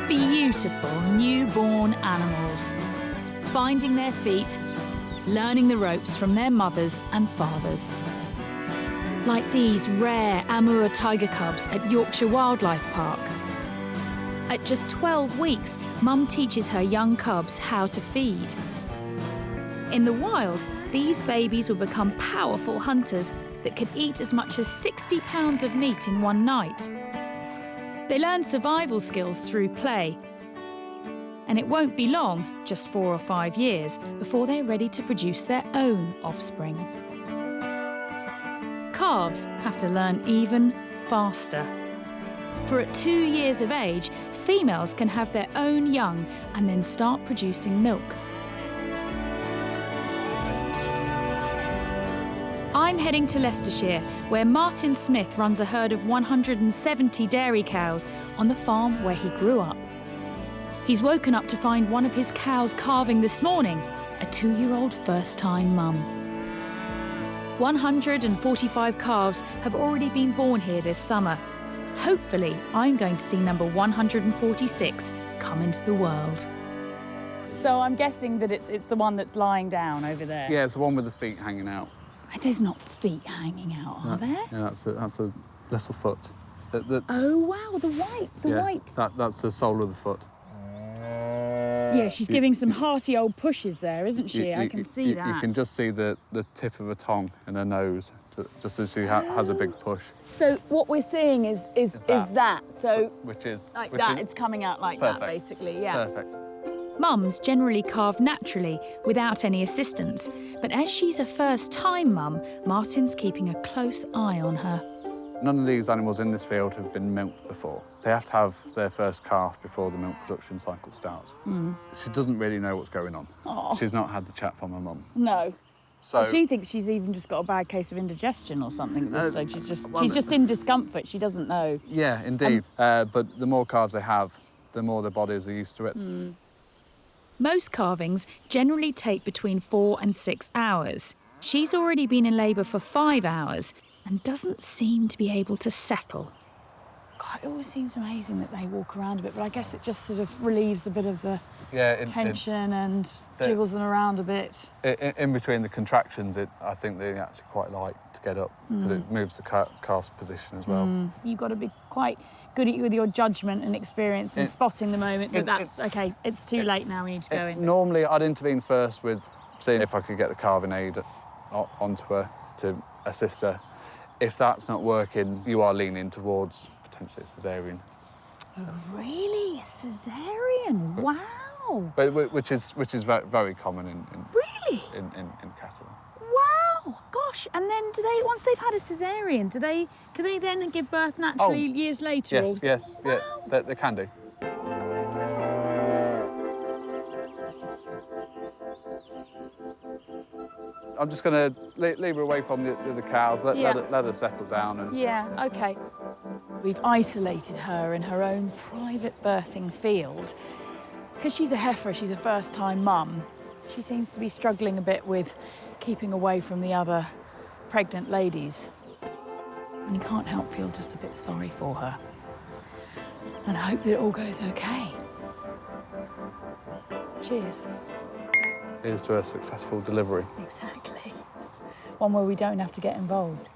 Beautiful newborn animals, finding their feet, learning the ropes from their mothers and fathers. Like these rare Amur tiger cubs at Yorkshire Wildlife Park. At just 12 weeks, Mum teaches her young cubs how to feed. In the wild, these babies will become powerful hunters that could eat as much as 60 pounds of meat in one night. They learn survival skills through play. And it won't be long, just 4 or 5 years, before they're ready to produce their own offspring. Calves have to learn even faster. For at 2 years of age, females can have their own young and then start producing milk. I'm heading to Leicestershire, where Martin Smith runs a herd of 170 dairy cows on the farm where he grew up. He's woken up to find one of his cows calving this morning, a 2-year-old first-time mum. 145 calves have already been born here this summer. Hopefully, I'm going to see number 146 come into the world. So I'm guessing that it's the one that's lying down over there? Yeah, it's the one with the feet hanging out. There's not feet hanging out, are there? Yeah, that's a little foot. Oh, wow, the white. That's the sole of the foot. Yeah, she's giving some hearty old pushes there, isn't she? I can see that. You can just see the tip of a tongue in her nose, just as she has a big push. So what we're seeing is that. So which is it's coming out like perfect. That, basically. Yeah. Perfect. Mums generally calve naturally, without any assistance. But as she's a first-time mum, Martin's keeping a close eye on her. None of these animals in this field have been milked before. They have to have their first calf before the milk production cycle starts. She doesn't really know what's going on. Aww. She's not had the chat from her mum. No. So she thinks she's even just got a bad case of indigestion or something at this stage. She's just in discomfort. She doesn't know. Yeah, indeed. But the more calves they have, the more their bodies are used to it. Most calvings generally take between 4 and 6 hours. She's already been in labour for 5 hours and doesn't seem to be able to settle. God, it always seems amazing that they walk around a bit, but I guess it just sort of relieves a bit of the tension and jiggles them around a bit. In between the contractions, I think they actually quite like to get up because it moves the calf's position as well. You've got to be quite good with your judgment and experience and spotting the moment that that's okay, it's too late now, we need to go in. Normally, I'd intervene first with seeing if I could get the calving aid onto her to assist her. If that's not working, you are leaning towards potentially a caesarean. Oh, really? A caesarean? Wow! But which is very common in really in cattle. Wow! Gosh! And then once they've had a caesarean, can they then give birth naturally years later? Yes, wow. Yeah, they can do. I'm just going to leave her away from the other cows, let her settle down. And... Yeah, OK. We've isolated her in her own private birthing field. Because she's a heifer, she's a first-time mum. She seems to be struggling a bit with keeping away from the other pregnant ladies. And you can't help feel just a bit sorry for her. And I hope that it all goes OK. Cheers. Here's to a successful delivery. Exactly. One where we don't have to get involved.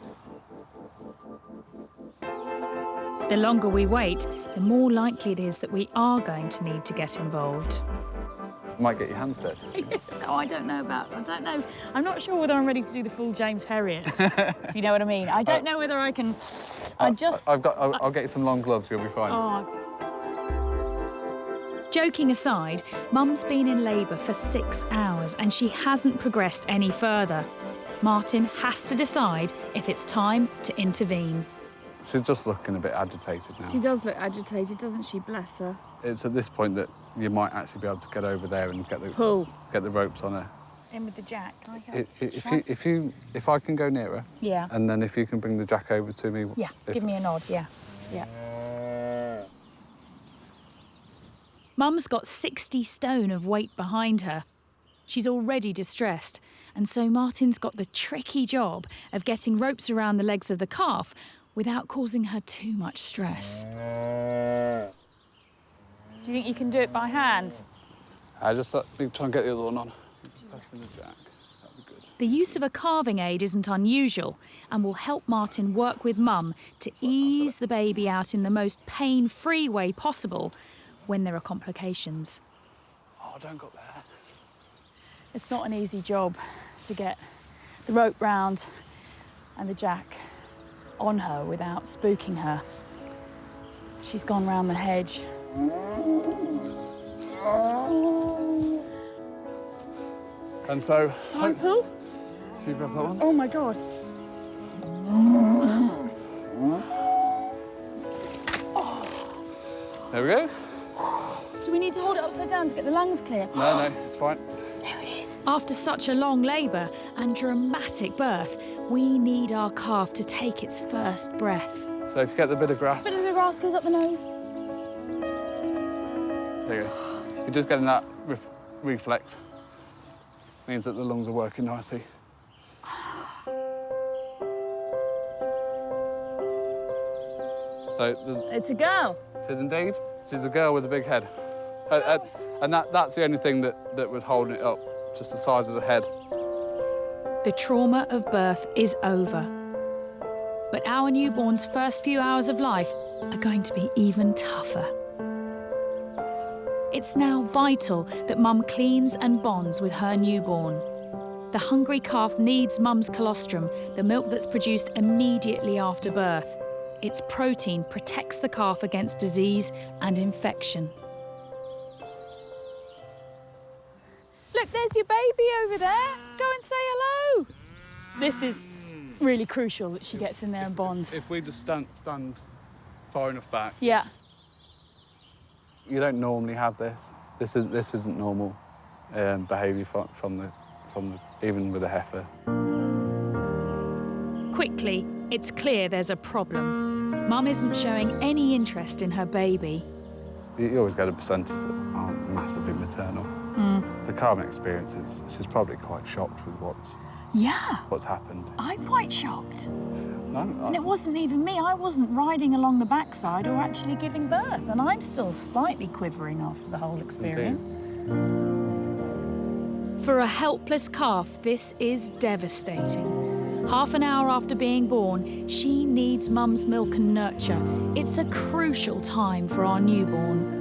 The longer we wait, the more likely it is that we are going to need to get involved. You might get your hands dirty. Yes. Oh, I don't know. I'm not sure whether I'm ready to do the full James Herriot, if you know what I mean. I don't know whether I can... I'll get you some long gloves, you'll be fine. Oh. Joking aside, Mum's been in labour for 6 hours and she hasn't progressed any further. Martin has to decide if it's time to intervene. She's just looking a bit agitated now. She does look agitated, doesn't she? Bless her. It's at this point that you might actually be able to get over there and get the ropes on her. In with the jack. Can I If I can go near her. Yeah. And then if you can bring the jack over to me. Yeah. Give me a nod. Yeah. Mum's got 60 stone of weight behind her. She's already distressed, and so Martin's got the tricky job of getting ropes around the legs of the calf without causing her too much stress. Do you think you can do it by hand? I just need to try and get the other one on. Pass me the jack. That'd be good. The use of a carving aid isn't unusual and will help Martin work with Mum to ease the baby out in the most pain-free way possible when there are complications. Oh, don't go there. It's not an easy job to get the rope round and the jack on her without spooking her. She's gone round the hedge. And so... Can I pull? If you grab that one. Oh my God. There we go. Do we need to hold it upside down to get the lungs clear? No, it's fine. There it is. After such a long labour and dramatic birth, we need our calf to take its first breath. So if you get the bit of grass... A bit of the grass goes up the nose. There you go. You're just getting that reflex. Means that the lungs are working nicely. So It's a girl. it is indeed. She's a girl with a big head. And that's the only thing that was holding it up, just the size of the head. The trauma of birth is over. But our newborn's first few hours of life are going to be even tougher. It's now vital that Mum cleans and bonds with her newborn. The hungry calf needs Mum's colostrum, the milk that's produced immediately after birth. Its protein protects the calf against disease and infection. Look, there's your baby over there. Go and say hello. This is really crucial that she gets in there and bonds. If we just stand far enough back. Yeah. You don't normally have this. This isn't normal behaviour from the even with a heifer. Quickly, it's clear there's a problem. Mum isn't showing any interest in her baby. You always get a percentage that aren't massively maternal. The calving experience, she's probably quite shocked with what's happened. I'm quite shocked. No, And it wasn't even me. I wasn't riding along the backside or actually giving birth. And I'm still slightly quivering after the whole experience. For a helpless calf, this is devastating. Half an hour after being born, she needs Mum's milk and nurture. It's a crucial time for our newborn.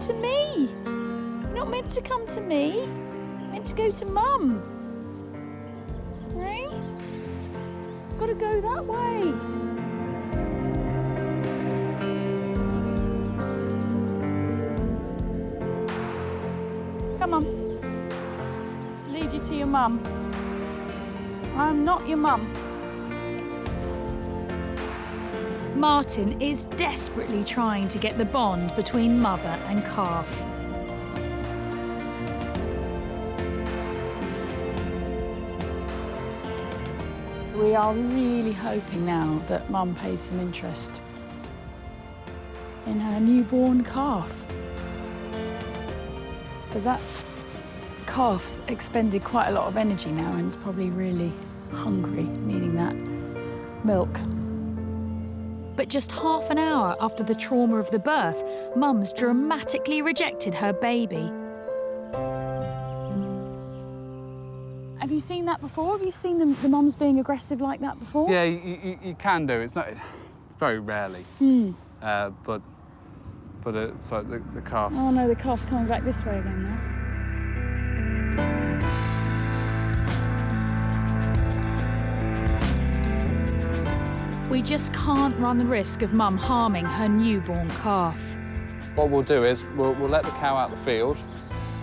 To me. You're not meant to come to me. You're meant to go to Mum. Right? Got to go that way. Come on. Let's lead you to your mum. I'm not your mum. Martin is desperately trying to get the bond between mother and calf. We are really hoping now that Mum pays some interest in her newborn calf. Because that calf's expended quite a lot of energy now and is probably really hungry, needing that milk. But just half an hour after the trauma of the birth, Mum's dramatically rejected her baby. Have you seen that before? Have you seen the mums being aggressive like that before? Yeah, you can do. It's very rarely. But it's like the calf. Oh no, the calf's coming back this way again now. We just can't run the risk of Mum harming her newborn calf. What we'll do is we'll let the cow out the field,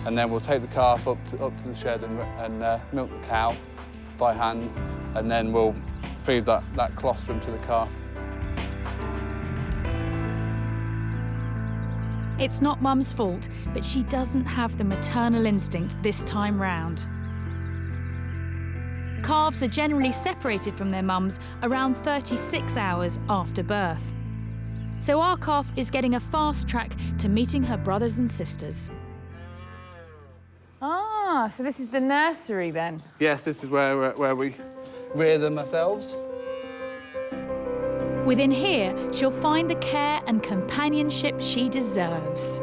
and then we'll take the calf up to the shed and milk the cow by hand, and then we'll feed that colostrum to the calf. It's not Mum's fault, but she doesn't have the maternal instinct this time round. Calves are generally separated from their mums around 36 hours after birth. So our calf is getting a fast track to meeting her brothers and sisters. Ah, Ah, so this is the nursery then? Yes, this is where we rear them ourselves. Within here, she'll find the care and companionship she deserves.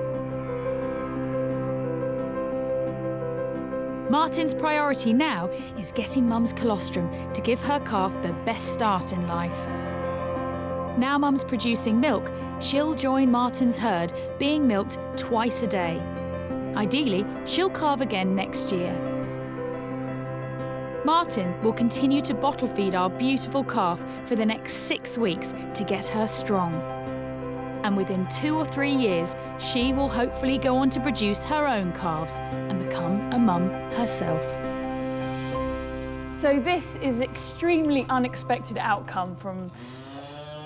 Martin's priority now is getting Mum's colostrum to give her calf the best start in life. Now Mum's producing milk, she'll join Martin's herd, being milked twice a day. Ideally, she'll calve again next year. Martin will continue to bottle feed our beautiful calf for the next 6 weeks to get her strong. And within 2 or 3 years, she will hopefully go on to produce her own calves and become a mum herself. So this is extremely unexpected outcome from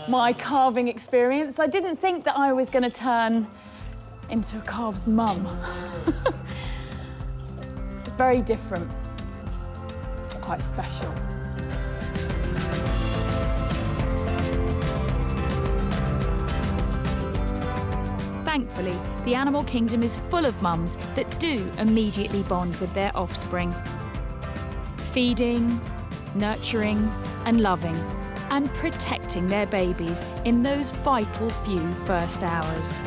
my calving experience. I didn't think that I was going to turn into a calf's mum. Very different. Quite special. Thankfully, the animal kingdom is full of mums that do immediately bond with their offspring. Feeding, nurturing and loving, and protecting their babies in those vital few first hours.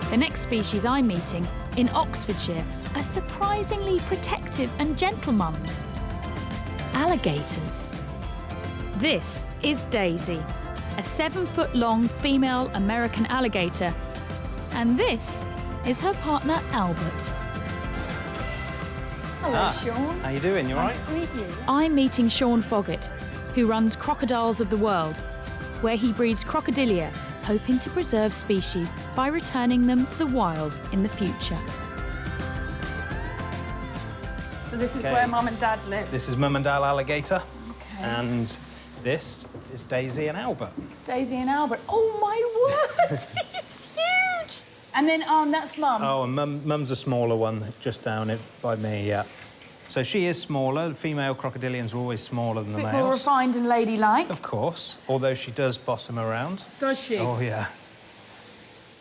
The next species I'm meeting, in Oxfordshire, are surprisingly protective and gentle mums. Alligators. This is Daisy, a 7-foot-long female American alligator. And this is her partner, Albert. Hello, Sean. How you doing? You all right? Nice to meet you. I'm meeting Sean Foggett, who runs Crocodiles of the World, where he breeds crocodilia, hoping to preserve species by returning them to the wild in the future. So this is where Mum and Dad live? This is Mum and Dad Alligator. Okay. And this is Daisy and Albert. Daisy and Albert. Oh, my word! It's huge! And then, that's Mum. Oh, and Mum's a smaller one, just down it by me, yeah. So she is smaller. The female crocodilians are always smaller than the males. More refined and ladylike. Of course, although she does boss them around. Does she? Oh, yeah.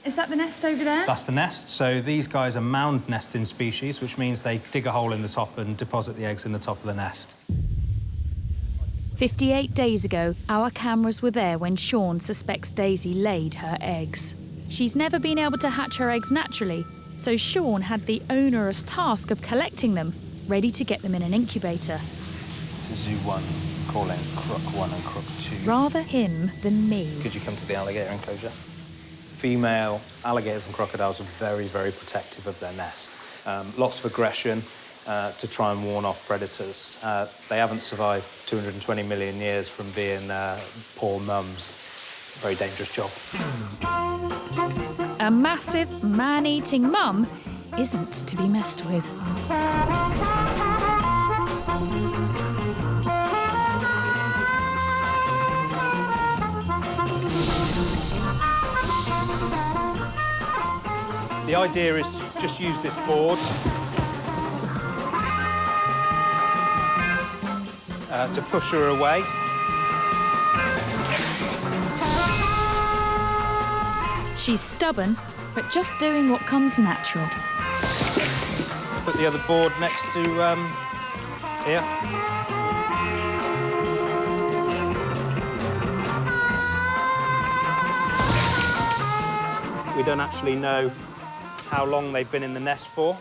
Is that the nest over there? That's the nest. So these guys are mound nesting species, which means they dig a hole in the top and deposit the eggs in the top of the nest. 58 days ago, our cameras were there when Sean suspects Daisy laid her eggs. She's never been able to hatch her eggs naturally, so Sean had the onerous task of collecting them, ready to get them in an incubator. This is Zoo 1, calling Crook 1 and Crook 2. Rather him than me. Could you come to the alligator enclosure? Female alligators and crocodiles are very, very protective of their nest. Lots of aggression to try and warn off predators. They haven't survived 220 million years from being poor mums. Very dangerous job. A massive, man-eating mum isn't to be messed with. The idea is to just use this board to push her away. She's stubborn, but just doing what comes natural. Put the other board next to here. We don't actually know how long they've been in the nest for.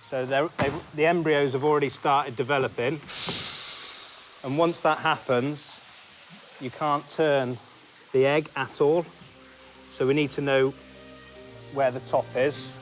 So the embryos have already started developing. And once that happens, you can't turn the egg at all. So we need to know where the top is.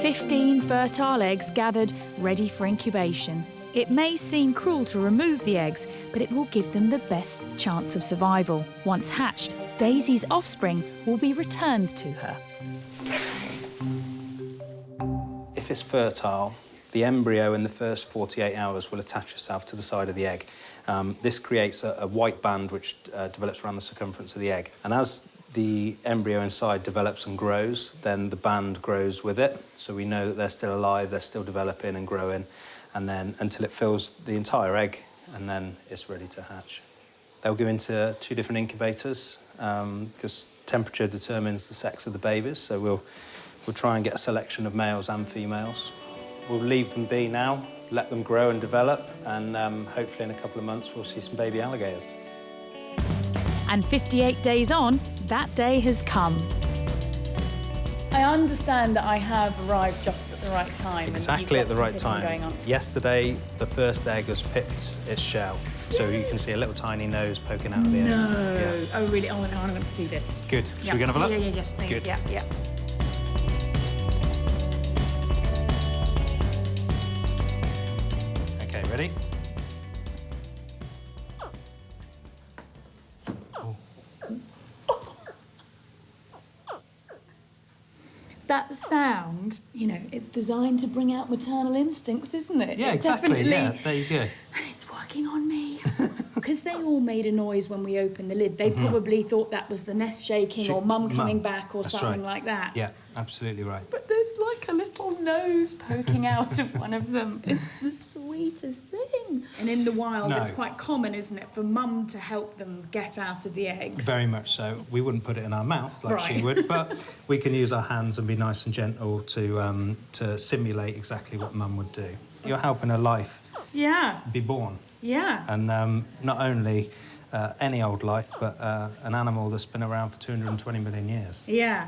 "15 fertile eggs gathered, ready for incubation. It may seem cruel to remove the eggs, but it will give them the best chance of survival. Once hatched, Daisy's offspring will be returned to her. If it's fertile, the embryo in the first 48 hours will attach itself to the side of the egg. This creates a white band which develops around the circumference of the egg. And as the embryo inside develops and grows, then the band grows with it. So we know that they're still alive, they're still developing and growing, and then until it fills the entire egg, and then it's ready to hatch. They'll go into 2 different incubators because temperature determines the sex of the babies. So we'll try and get a selection of males and females. We'll leave them be now, let them grow and develop, and hopefully in a couple of months we'll see some baby alligators. And 58 days on, that day has come. I understand that I have arrived just at the right time. Exactly at the right time. Going on. Yesterday, the first egg has picked its shell. So you can see a little tiny nose poking out of the egg. No. Yeah. Oh, really? Oh, no, I want to see this. Good. Should we go and have a look? Yeah, yes, please. Good. Yeah. Okay, ready? That sound, you know, it's designed to bring out maternal instincts, isn't it? Yeah, exactly. Definitely. Yeah, there you go. And it's working on me. Because they all made a noise when we opened the lid. They probably thought that was the nest shaking or mum coming back or something like that. Yeah, absolutely right. But there's like a little nose poking out of one of them. It's the sweetest thing. And in the wild, it's quite common, isn't it, for mum to help them get out of the eggs? Very much so. We wouldn't put it in our mouth like she would, but we can use our hands and be nice and gentle to simulate exactly what mum would do. You're helping her life be born. Yeah. And not only any old life, but an animal that's been around for 220 million years. Yeah.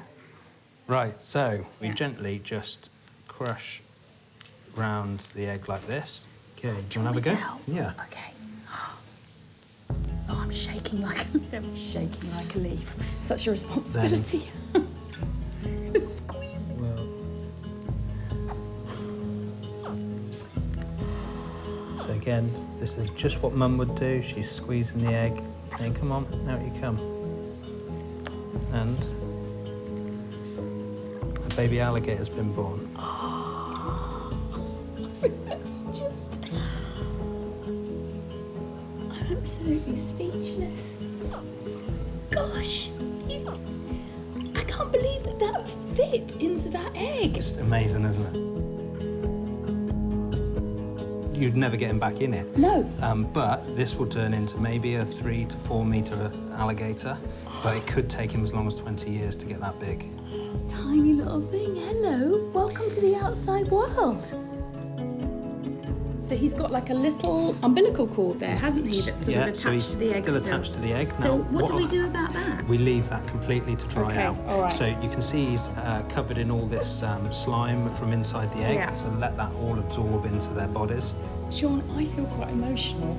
Right, so we gently just crush round the egg like this. Okay, do you want to have a go? Yeah. Okay. Oh, I'm shaking like a leaf. Such a responsibility. Squeezing. Well. So again, this is just what mum would do. She's squeezing the egg, saying, come on, out you come. And a baby alligator's been born. That's just... I'm absolutely speechless. Gosh, I can't believe that fit into that egg. It's amazing, isn't it? You'd never get him back in it. No. But this will turn into maybe a 3 to 4 metre alligator, but it could take him as long as 20 years to get that big. It's a tiny little thing. Hello, welcome to the outside world. So he's got like a little umbilical cord there, hasn't he, that's sort of attached to the egg still attached to the egg. So now, what do we do about that? We leave that completely to dry out. All right. So you can see he's covered in all this slime from inside the egg, so let that all absorb into their bodies. Sean, I feel quite emotional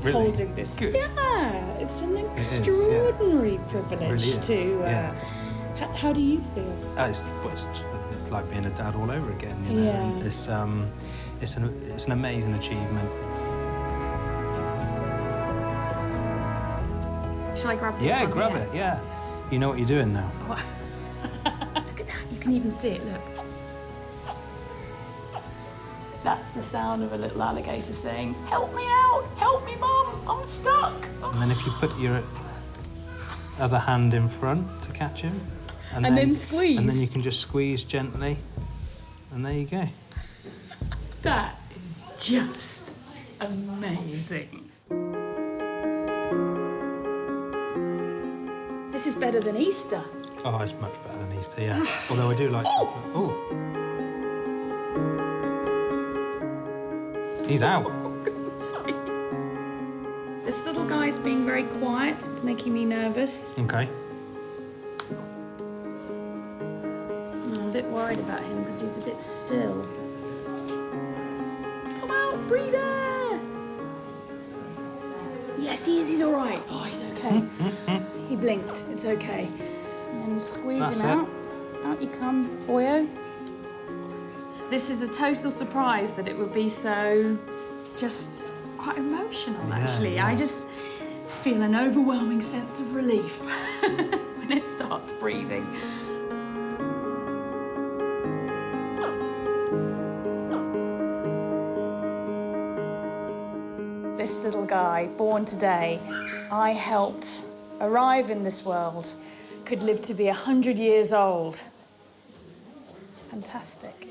holding this. Good. Yeah, it's an extraordinary privilege to... How do you feel? It's like being a dad all over again, you know. Yeah. It's an amazing achievement. Shall I grab this one? Yeah, grab it, yeah. You know what you're doing now. Look at that, you can even see it, look. That's the sound of a little alligator saying, help me out, help me mum, I'm stuck. And then if you put your other hand in front to catch him. And then squeeze. And then you can just squeeze gently. And there you go. That is just amazing. This is better than Easter. Oh, it's much better than Easter, yeah. Although I do like... Oh! He's out. Sorry. This little guy's being very quiet. It's making me nervous. Okay. I'm a bit worried about him because he's a bit still. Come out, breather! Yes, he is. He's all right. Oh, he's okay. He blinked. It's okay. And squeeze him out. Out you come, boyo. This is a total surprise that it would be so just quite emotional, actually. Yeah. I just feel an overwhelming sense of relief when it starts breathing. This little guy, born today, I helped arrive in this world, could live to be 100 years old. Fantastic.